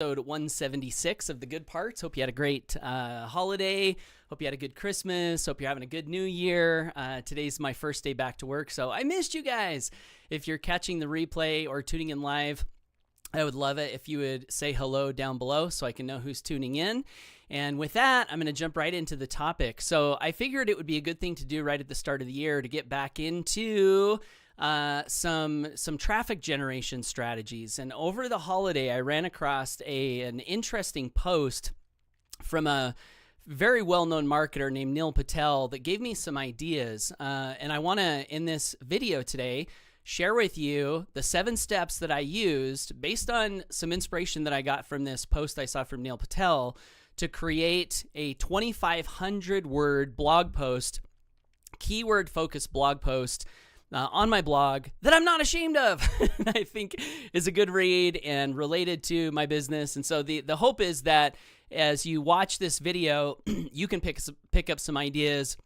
Episode 176 of The Good Parts. Hope you had a great holiday. Hope you had a good Christmas. Hope you're having a good New Year. Today's my first day back to work, so I missed you guys. If you're catching the replay or tuning in live, I would love it if you would say hello down below so I can know who's tuning in. And with that, I'm going to jump right into the topic. So I figured it would be a good thing to do right at the start of the year to get back into some traffic generation strategies. And over the holiday, I ran across an interesting post from a very well-known marketer named Neil Patel that gave me some ideas. And I want to, in this video today, share with you the 7 steps that I used based on some inspiration that I got from this post I saw from Neil Patel to create a 2,500 word blog post, keyword focused blog post on my blog that I'm not ashamed of. I think is a good read and related to my business. And so the hope is that as you watch this video, you can pick up some ideas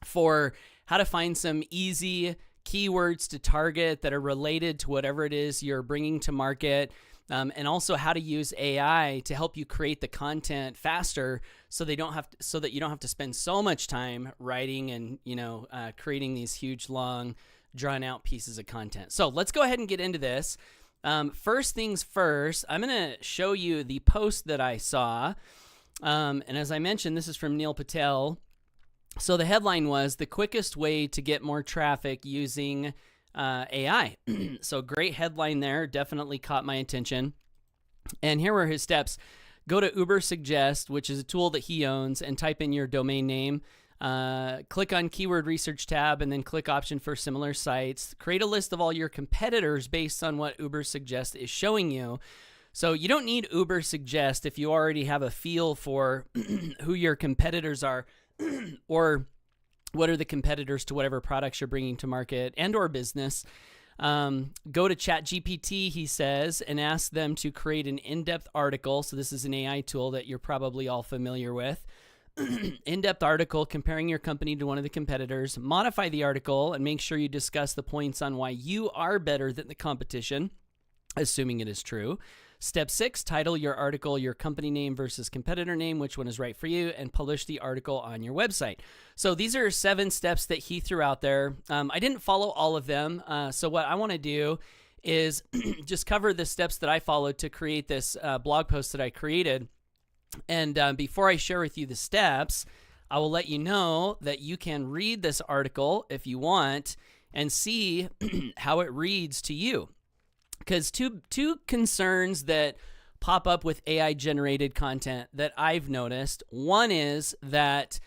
for how to find some easy keywords to target that are related to whatever it is you're bringing to market, and also how to use AI to help you create the content faster, so that you don't have to spend so much time writing and creating these huge, long, drawn out pieces of content. So let's go ahead and get into this. First things first, I'm going to show you the post that I saw, and as I mentioned, this is from Neil Patel. So the headline was "The Quickest Way to Get More Traffic Using AI." So great headline there. Definitely caught my attention. And here were his steps. Go to Uber Suggest, which is a tool that he owns, and type in your domain name. Click on Keyword Research tab and then click Option for Similar Sites. Create a list of all your competitors based on what Uber Suggest is showing you. So you don't need Uber Suggest if you already have a feel for who your competitors are or what are the competitors to whatever products you're bringing to market and or business. Go to ChatGPT, he says, and ask them to create an in-depth article. So this is an AI tool that you're probably all familiar with. In-depth article comparing your company to one of the competitors. Modify the article and make sure you discuss the points on why you are better than the competition, assuming it is true. Step 6, title your article your company name versus competitor name, which one is right for you, and publish the article on your website. So these are 7 steps that he threw out there. I didn't follow all of them. So what I want to do is just cover the steps that I followed to create this blog post that I created. And before I share with you the steps, I will let you know that you can read this article if you want and see how it reads to you. Because two concerns that pop up with AI-generated content that I've noticed. One is that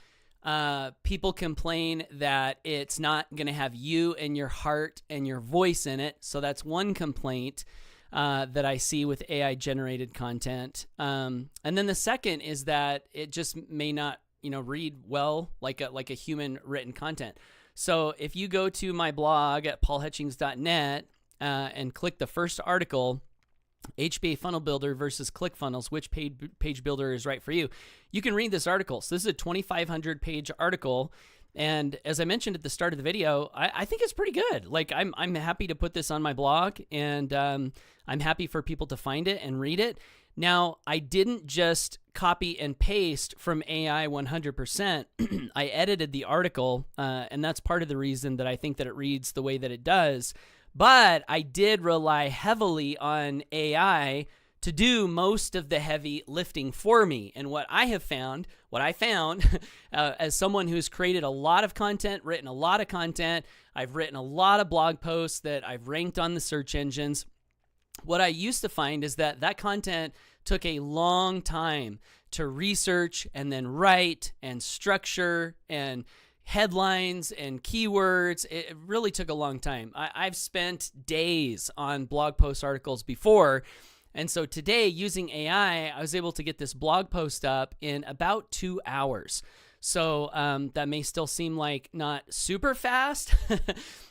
people complain that it's not going to have you and your heart and your voice in it. So that's one complaint that I see with AI-generated content. And then the second is that it just may not, read well like a human written content. So if you go to my blog at paulhutchings.net, and click the first article, HBA Funnel Builder versus ClickFunnels, which page builder is right for you, you can read this article. So this is a 2,500 page article. And as I mentioned at the start of the video, I think it's pretty good. Like I'm happy to put this on my blog, and I'm happy for people to find it and read it. Now, I didn't just copy and paste from AI 100%. I edited the article, and that's part of the reason that I think that it reads the way that it does. But I did rely heavily on AI to do most of the heavy lifting for me. And what I found as someone who's created a lot of content, written a lot of content, I've written a lot of blog posts that I've ranked on the search engines. What I used to find is that content took a long time to research and then write and structure and headlines and keywords. It really took a long time. I've spent days on blog post articles before. And so today, using AI, I was able to get this blog post up in about 2 hours. So that may still seem like not super fast,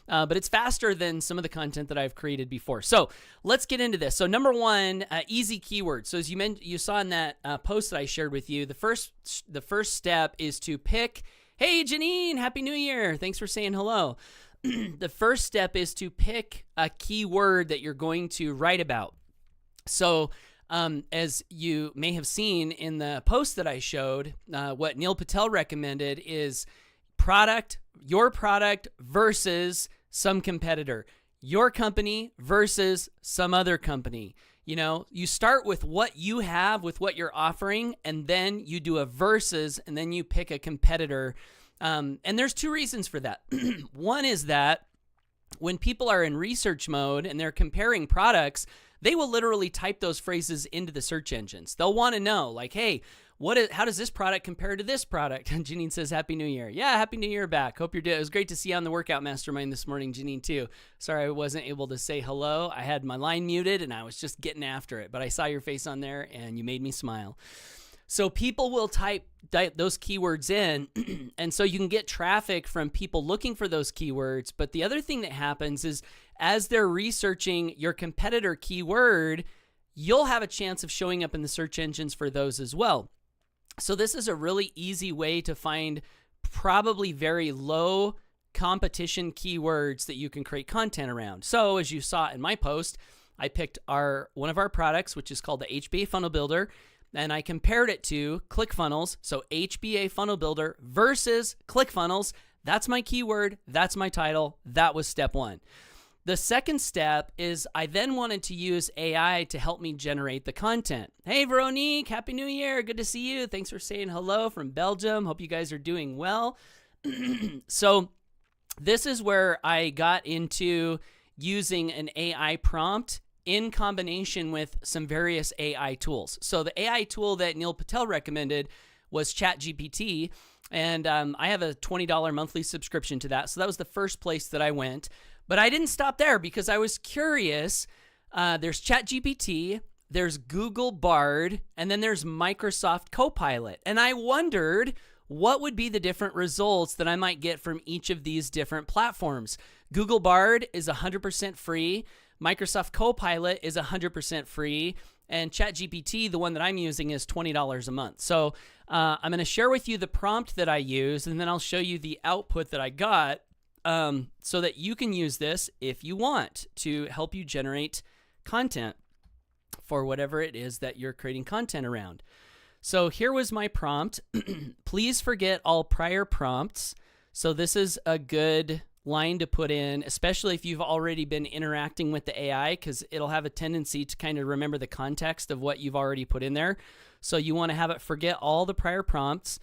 but it's faster than some of the content that I've created before. So let's get into this. So number 1, easy keywords. So as you saw in that post that I shared with you, the first step is to pick. Hey, Janine, Happy New Year. Thanks for saying hello. The first step is to pick a keyword that you're going to write about. So As you may have seen in the post that I showed, what Neil Patel recommended is your product versus some competitor, your company versus some other company. You start with what you have, with what you're offering, and then you do a versus, and then you pick a competitor. And there's two reasons for that. One is that when people are in research mode and they're comparing products, they will literally type those phrases into the search engines. They'll want to know, like, hey, how does this product compare to this product? And Janine says, Happy New Year. Yeah, Happy New Year back. Hope you're doing. It was great to see you on the Workout Mastermind this morning, Janine, too. Sorry I wasn't able to say hello. I had my line muted, and I was just getting after it. But I saw your face on there, and you made me smile. So people will type those keywords in, and so you can get traffic from people looking for those keywords. But the other thing that happens is as they're researching your competitor keyword, you'll have a chance of showing up in the search engines for those as well. So this is a really easy way to find probably very low competition keywords that you can create content around. So as you saw in my post, I picked one of our products, which is called the HBA Funnel Builder, and I compared it to ClickFunnels. So HBA Funnel Builder versus ClickFunnels. That's my keyword. That's my title. That was step one. The second step is I then wanted to use AI to help me generate the content. Hey, Veronique, Happy New Year. Good to see you. Thanks for saying hello from Belgium. Hope you guys are doing well. So this is where I got into using an AI prompt in combination with some various AI tools. So the AI tool that Neil Patel recommended was ChatGPT, and I have a $20 monthly subscription to that. So that was the first place that I went. But I didn't stop there because I was curious. There's ChatGPT, there's Google Bard, and then there's Microsoft Copilot. And I wondered what would be the different results that I might get from each of these different platforms. Google Bard is 100% free. Microsoft Copilot is 100% free. And ChatGPT, the one that I'm using, is $20 a month. So I'm going to share with you the prompt that I use, and then I'll show you the output that I got. So that you can use this if you want to help you generate content for whatever it is that you're creating content around. So here was my prompt. Please forget all prior prompts. So this is a good line to put in, especially if you've already been interacting with the AI, because it'll have a tendency to kind of remember the context of what you've already put in there. So you want to have it forget all the prior prompts.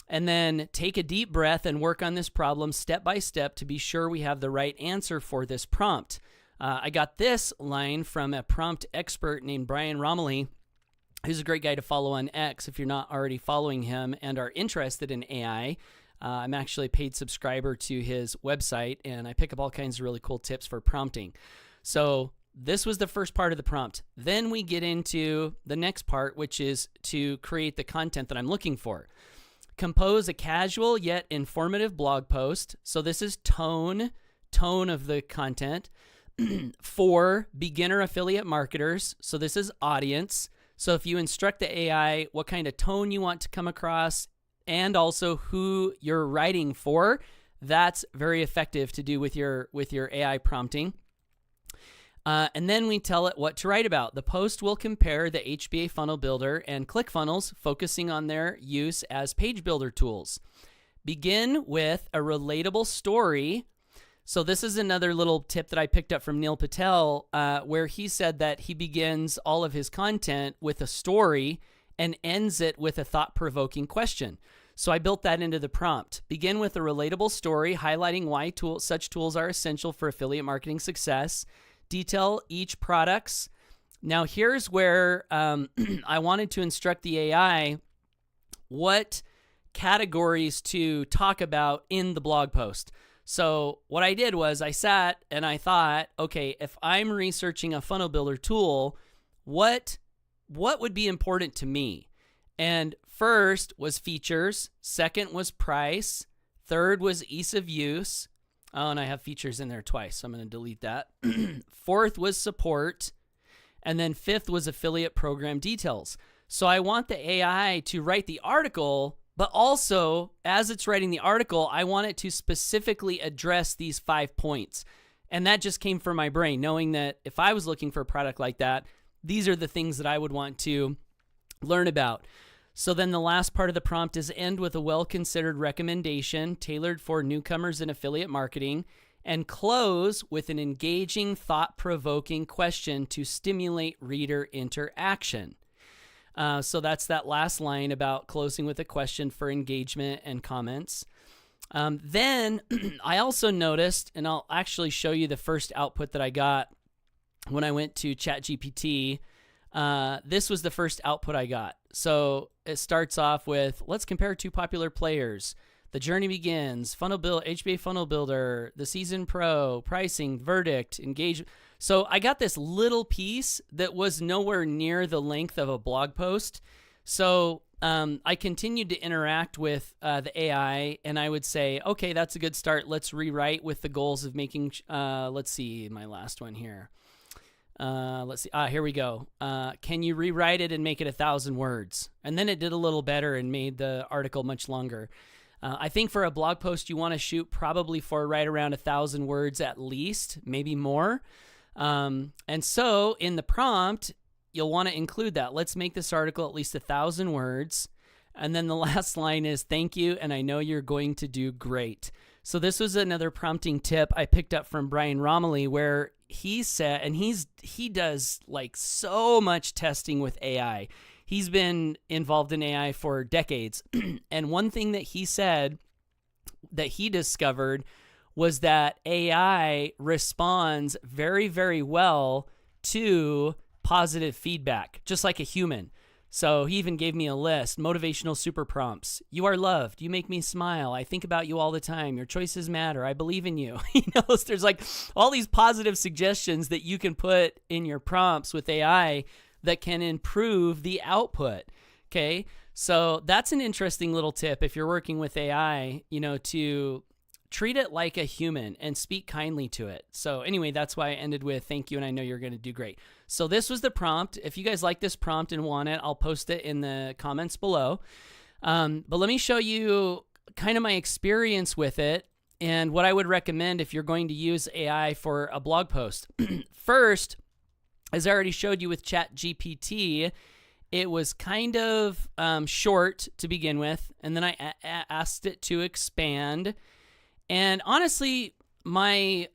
And then take a deep breath and work on this problem step by step to be sure we have the right answer for this prompt. I got this line from a prompt expert named Brian Romilly, who's a great guy to follow on X if you're not already following him and are interested in AI. I'm actually a paid subscriber to his website, and I pick up all kinds of really cool tips for prompting. So this was the first part of the prompt. Then we get into the next part, which is to create the content that I'm looking for. Compose a casual yet informative blog post. So this is tone of the content. For beginner affiliate marketers. So this is audience. So if you instruct the AI what kind of tone you want to come across and also who you're writing for, that's very effective to do with your AI prompting. And then we tell it what to write about. The post will compare the HBA Funnel Builder and ClickFunnels, focusing on their use as page builder tools. Begin with a relatable story. So this is another little tip that I picked up from Neil Patel, where he said that he begins all of his content with a story and ends it with a thought-provoking question. So I built that into the prompt. Begin with a relatable story highlighting why such tools are essential for affiliate marketing success. Detail each products. Now here's where I wanted to instruct the AI what categories to talk about in the blog post. So what I did was I sat and I thought, okay, if I'm researching a funnel builder tool, what would be important to me? And first was features, second was price, third was ease of use. Oh, and I have features in there twice, so I'm going to delete that. Fourth was support. And then fifth was affiliate program details. So I want the AI to write the article, but also as it's writing the article, I want it to specifically address these 5 points. And that just came from my brain, knowing that if I was looking for a product like that, these are the things that I would want to learn about. So then the last part of the prompt is end with a well-considered recommendation tailored for newcomers in affiliate marketing, and close with an engaging, thought-provoking question to stimulate reader interaction. So that's that last line about closing with a question for engagement and comments. Then I also noticed, and I'll actually show you the first output that I got when I went to ChatGPT. This was the first output I got. So it starts off with, let's compare two popular players. The journey begins, funnel build, HBA funnel builder, the season pro, pricing, verdict, engagement. So I got this little piece that was nowhere near the length of a blog post. So I continued to interact with the AI, and I would say, okay, that's a good start. Let's rewrite with the goals of making, let's see, my last one here. Let's see. Here we go. Can you rewrite it and make it 1,000 words? And then it did a little better and made the article much longer. I think for a blog post, you want to shoot probably for right around 1,000 words at least, maybe more. And so in the prompt, you'll want to include that. Let's make this article at least 1,000 words. And then the last line is, thank you, and I know you're going to do great. So this was another prompting tip I picked up from Brian Romilly, where he said, and he does like so much testing with AI. He's been involved in AI for decades. And one thing that he said that he discovered was that AI responds very, very well to positive feedback, just like a human. So he even gave me a list, motivational super prompts. You are loved. You make me smile. I think about you all the time. Your choices matter. I believe in you. There's like all these positive suggestions that you can put in your prompts with AI that can improve the output. Okay. So that's an interesting little tip if you're working with AI, to treat it like a human and speak kindly to it. So anyway, that's why I ended with thank you, and I know you're going to do great. So this was the prompt. If you guys like this prompt and want it, I'll post it in the comments below. But let me show you kind of my experience with it and what I would recommend if you're going to use AI for a blog post. First, as I already showed you with ChatGPT, it was kind of short to begin with, and then I asked it to expand. And honestly, my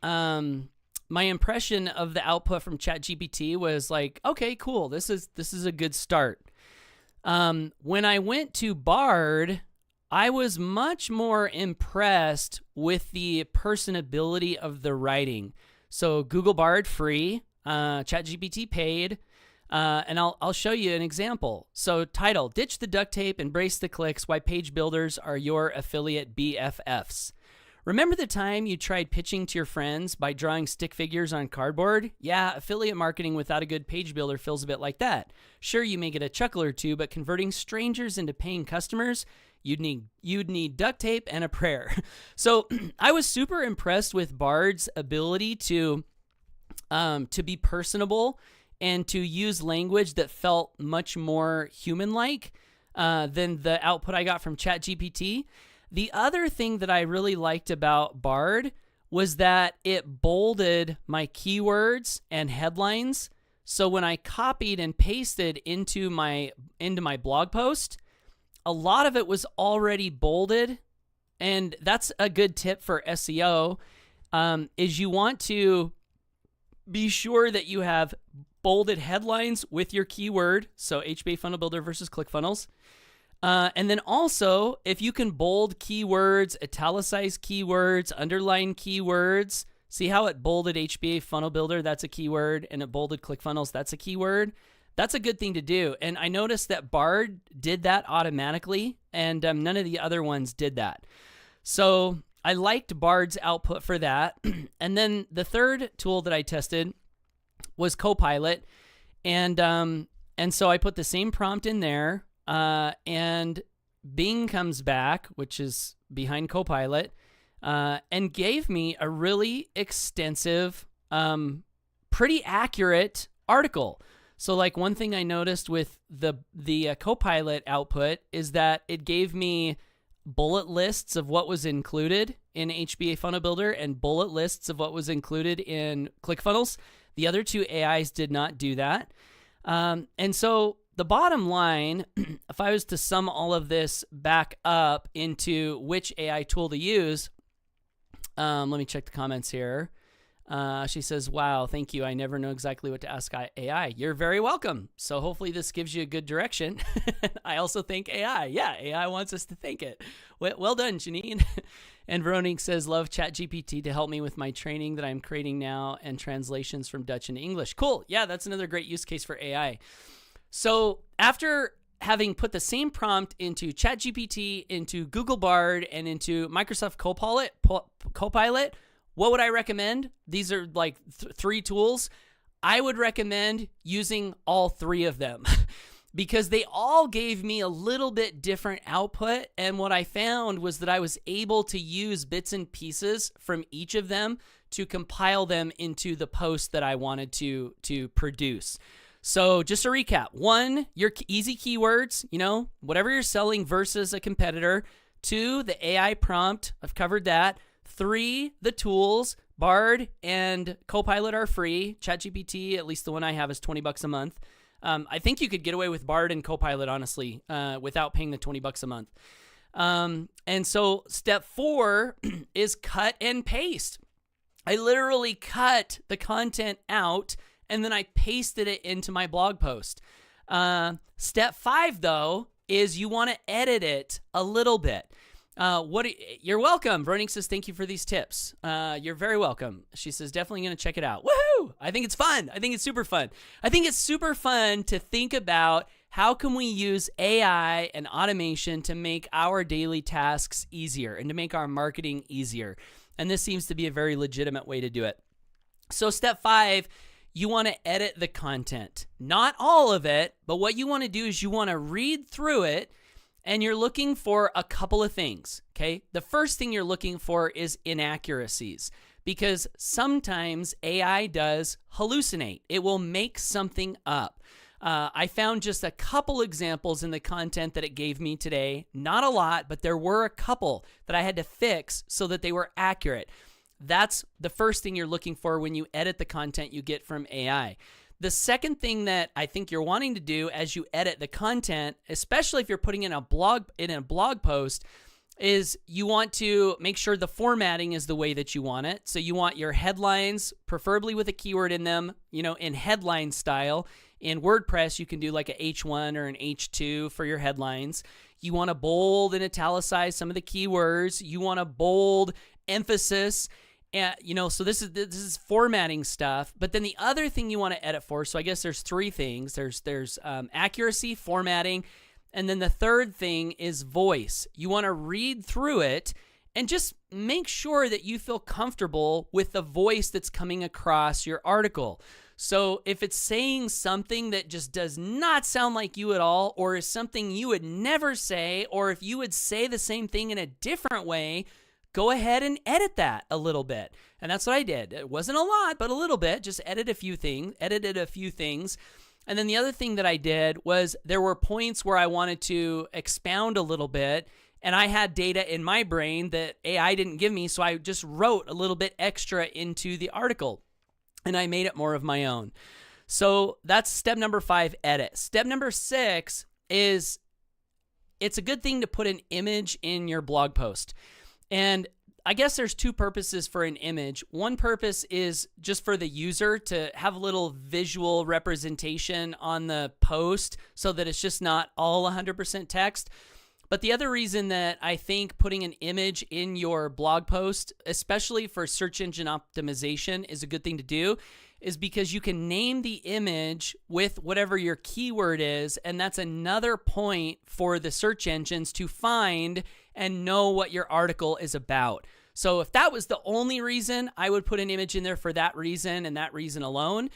impression of the output from ChatGPT was like, okay, cool. This is a good start. When I went to Bard, I was much more impressed with the personability of the writing. So Google Bard free, ChatGPT paid, and I'll show you an example. So title: Ditch the duct tape, embrace the clicks. Why page builders are your affiliate BFFs. Remember the time you tried pitching to your friends by drawing stick figures on cardboard? Yeah, affiliate marketing without a good page builder feels a bit like that. Sure, you may get a chuckle or two, but converting strangers into paying customers, you'd need duct tape and a prayer. So I was super impressed with Bard's ability to be personable and to use language that felt much more human-like than the output I got from ChatGPT. The other thing that I really liked about Bard was that it bolded my keywords and headlines. So when I copied and pasted into my blog post, a lot of it was already bolded. And that's a good tip for SEO, is you want to be sure that you have bolded headlines with your keyword. So HBA Funnel Builder versus ClickFunnels. And then also, if you can bold keywords, italicize keywords, underline keywords, see how it bolded HBA Funnel Builder, that's a keyword, and it bolded ClickFunnels, that's a keyword. That's a good thing to do. And I noticed that Bard did that automatically, and none of the other ones did that. So I liked Bard's output for that. And then the third tool that I tested was Copilot. And so I put the same prompt in there. And Bing comes back, which is behind Copilot, and gave me a really extensive, pretty accurate article. So like one thing I noticed with the Copilot output is that it gave me bullet lists of what was included in HBA Funnel Builder and bullet lists of what was included in ClickFunnels. The other two AIs did not do that. And so the bottom line, if I was to sum all of this back up into which AI tool to use, let me check the comments here. She says, wow, thank you. I never know exactly what to ask AI. You're very welcome. So hopefully this gives you a good direction. I also thank AI. Yeah, AI wants us to think it. Well done, Janine. And Veronique says, love ChatGPT to help me with my training that I'm creating now and translations from Dutch into English. Cool. Yeah, that's another great use case for AI. So after having put the same prompt into ChatGPT, into Google Bard, and into Microsoft Copilot, what would I recommend? These are like three tools. I would recommend using all three of them because they all gave me a little bit different output. And what I found was that I was able to use bits and pieces from each of them to compile them into the post that I wanted to produce. So just to recap, 1, your easy keywords, whatever you're selling versus a competitor. 2, the AI prompt. I've covered that. 3, the tools. Bard and Copilot are free. ChatGPT, at least the one I have, is $20 a month. I think you could get away with Bard and Copilot, honestly, without paying the $20 a month. And so step 4 is cut and paste. I literally cut the content out and then I pasted it into my blog post. Step 5, though, is you want to edit it a little bit. You're welcome. Veronique says, thank you for these tips. You're very welcome. She says, definitely going to check it out. Woohoo! I think it's fun. I think it's super fun. I think it's super fun to think about how can we use AI and automation to make our daily tasks easier and to make our marketing easier. And this seems to be a very legitimate way to do it. So step 5, you want to edit the content. Not all of it, but what you want to do is you want to read through it and you're looking for a couple of things, okay? The first thing you're looking for is inaccuracies because sometimes AI does hallucinate. It will make something up. I found just a couple examples in the content that it gave me today. Not a lot, but there were a couple that I had to fix so that they were accurate. That's the first thing you're looking for when you edit the content you get from AI. The second thing that I think you're wanting to do as you edit the content, especially if you're putting in a blog post, is you want to make sure the formatting is the way that you want it. So you want your headlines, preferably with a keyword in them, in headline style. In WordPress, you can do like a H1 or an H2 for your headlines. You want to bold and italicize some of the keywords. You want to bold emphasis. And, so this is formatting stuff. But then the other thing you want to edit for, so I guess there's 3 things. There's accuracy, formatting, and then the third thing is voice. You want to read through it and just make sure that you feel comfortable with the voice that's coming across your article. So if it's saying something that just does not sound like you at all, or is something you would never say, or if you would say the same thing in a different way, go ahead and edit that a little bit. And that's what I did. It wasn't a lot, but a little bit. Just edited a few things. And then the other thing that I did was there were points where I wanted to expound a little bit, and I had data in my brain that AI didn't give me, so I just wrote a little bit extra into the article, and I made it more of my own. So that's step number 5, edit. Step number 6 is it's a good thing to put an image in your blog post. And I guess there's 2 purposes for an image. One purpose is just for the user to have a little visual representation on the post so that it's just not all 100% text. But the other reason that I think putting an image in your blog post, especially for search engine optimization, is a good thing to do is because you can name the image with whatever your keyword is, and that's another point for the search engines to find and know what your article is about. So if that was the only reason, I would put an image in there for that reason and that reason alone.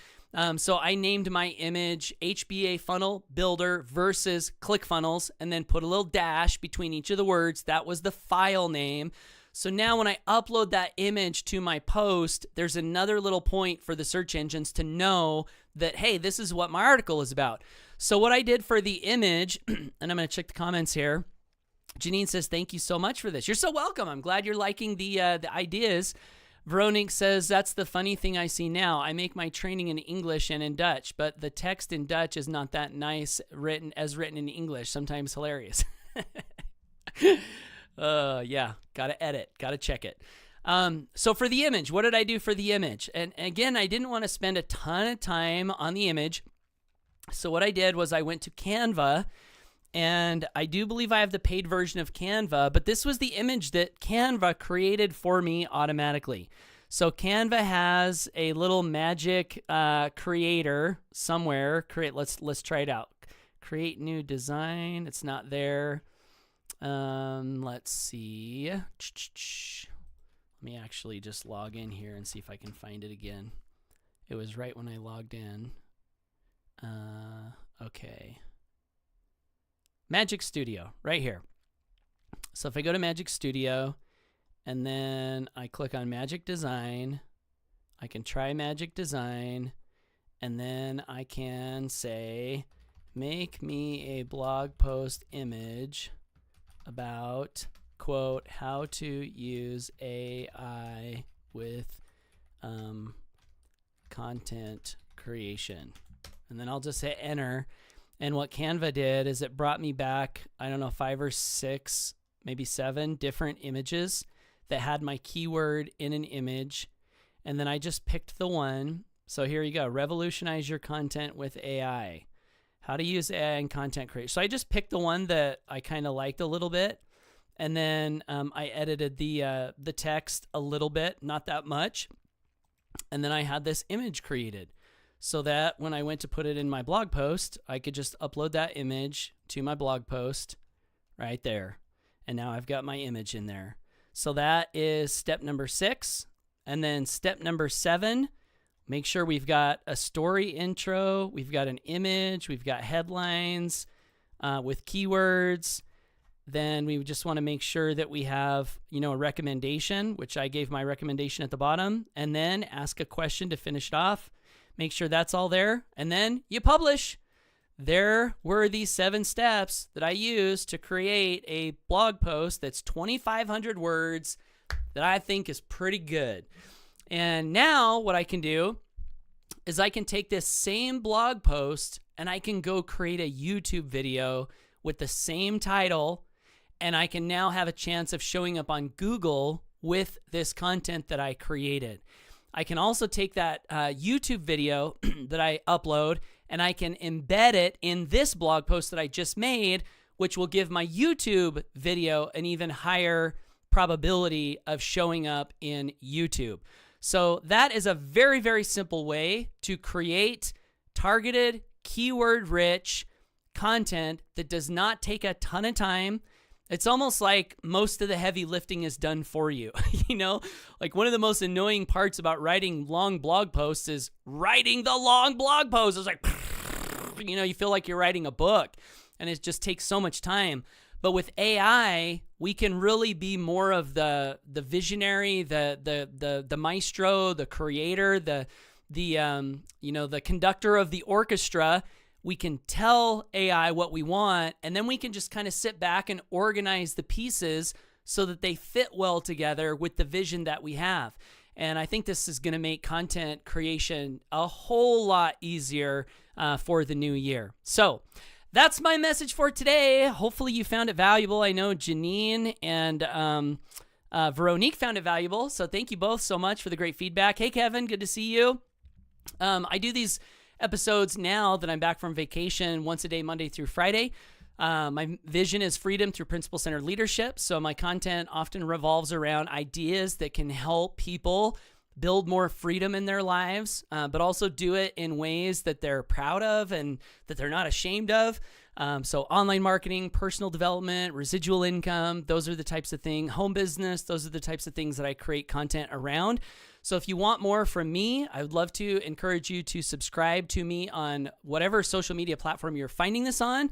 So I named my image HBA Funnel Builder versus ClickFunnels and then put a little dash between each of the words. That was the file name. So now when I upload that image to my post, there's another little point for the search engines to know that, hey, this is what my article is about. So what I did for the image, and I'm going to check the comments here. Janine says, thank you so much for this. You're so welcome. I'm glad you're liking the ideas. Veronique says, that's the funny thing I see now. I make my training in English and in Dutch, but the text in Dutch is not that nice written in English. Sometimes hilarious. Yeah, gotta edit, gotta check it. So for the image, what did I do for the image? And again, I didn't want to spend a ton of time on the image. So what I did was I went to Canva, and I do believe I have the paid version of Canva, but this was the image that Canva created for me automatically. So Canva has a little magic creator somewhere. Let's try it out. Create new design. It's not there. Let's see. Let me actually just log in here and see if I can find it again. It was right when I logged in. Okay. Magic Studio, right here. So if I go to Magic Studio and then I click on Magic Design, I can try Magic Design, and then I can say, make me a blog post image about, quote, how to use AI with content creation. And then I'll just hit enter. And what Canva did is it brought me back, I don't know, 5 or 6, maybe 7 different images that had my keyword in an image. And then I just picked the one. So here you go. Revolutionize your content with AI. How to use AI in content creation. So I just picked the one that I kind of liked a little bit. And then I edited the text a little bit, not that much. And then I had this image created, so that when I went to put it in my blog post, I could just upload that image to my blog post right there. And now I've got my image in there. So that is step number 6. And then step number 7, make sure we've got a story intro, we've got an image, we've got headlines with keywords. Then we just want to make sure that we have, a recommendation, which I gave my recommendation at the bottom, and then ask a question to finish it off. Make sure that's all there, and then you publish. There were these 7 steps that I used to create a blog post that's 2,500 words that I think is pretty good. And now what I can do is I can take this same blog post and I can go create a YouTube video with the same title, and I can now have a chance of showing up on Google with this content that I created. I can also take that YouTube video that I upload and I can embed it in this blog post that I just made, which will give my YouTube video an even higher probability of showing up in YouTube. So that is a very, very simple way to create targeted, keyword-rich content that does not take a ton of time. It's almost like most of the heavy lifting is done for you. Like one of the most annoying parts about writing long blog posts is writing the long blog post. It's like, you feel like you're writing a book, and it just takes so much time. But with AI, we can really be more of the visionary, the maestro, the creator, the conductor of the orchestra. We can tell AI what we want, and then we can just kind of sit back and organize the pieces so that they fit well together with the vision that we have. And I think this is going to make content creation a whole lot easier for the new year. So that's my message for today. Hopefully you found it valuable. I know Janine and Veronique found it valuable. So thank you both so much for the great feedback. Hey, Kevin, good to see you. I do these episodes now that I'm back from vacation once a day, Monday through Friday. My vision is freedom through principle-centered leadership. So my content often revolves around ideas that can help people build more freedom in their lives, but also do it in ways that they're proud of and that they're not ashamed of. So online marketing, personal development, residual income, those are the types of things. Home business, those are the types of things that I create content around. So if you want more from me, I would love to encourage you to subscribe to me on whatever social media platform you're finding this on.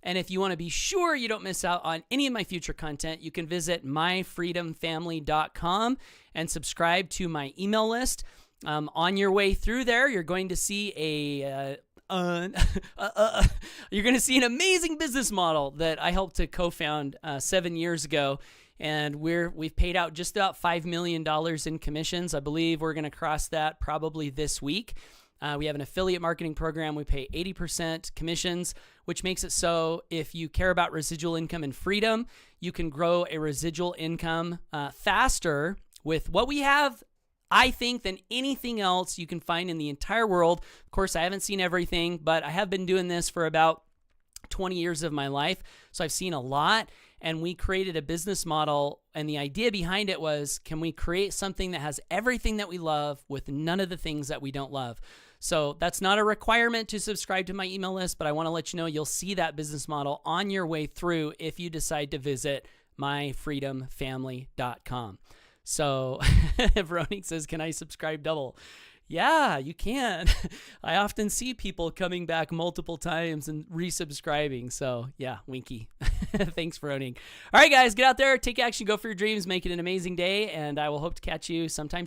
And if you want to be sure you don't miss out on any of my future content, you can visit myfreedomfamily.com and subscribe to my email list. On your way through there, you're going to see you're going to see an amazing business model that I helped to co-found 7 years ago. and we've paid out just about $5 million in commissions. I believe we're going to cross that probably this week. We have an affiliate marketing program. We pay 80% commissions, which makes it so if you care about residual income and freedom, you can grow a residual income faster with what we have, I think, than anything else you can find in the entire world. Of course, I haven't seen everything, but I have been doing this for about 20 years of my life, so I've seen a lot. And we created a business model, and the idea behind it was, can we create something that has everything that we love with none of the things that we don't love? So that's not a requirement to subscribe to my email list, but I want to let you know you'll see that business model on your way through if you decide to visit myfreedomfamily.com. So Veronica says, can I subscribe double? Yeah, you can. I often see people coming back multiple times and resubscribing. So yeah, winky. Thanks, Veronica. All right, guys, get out there, take action, go for your dreams, make it an amazing day, and I will hope to catch you sometime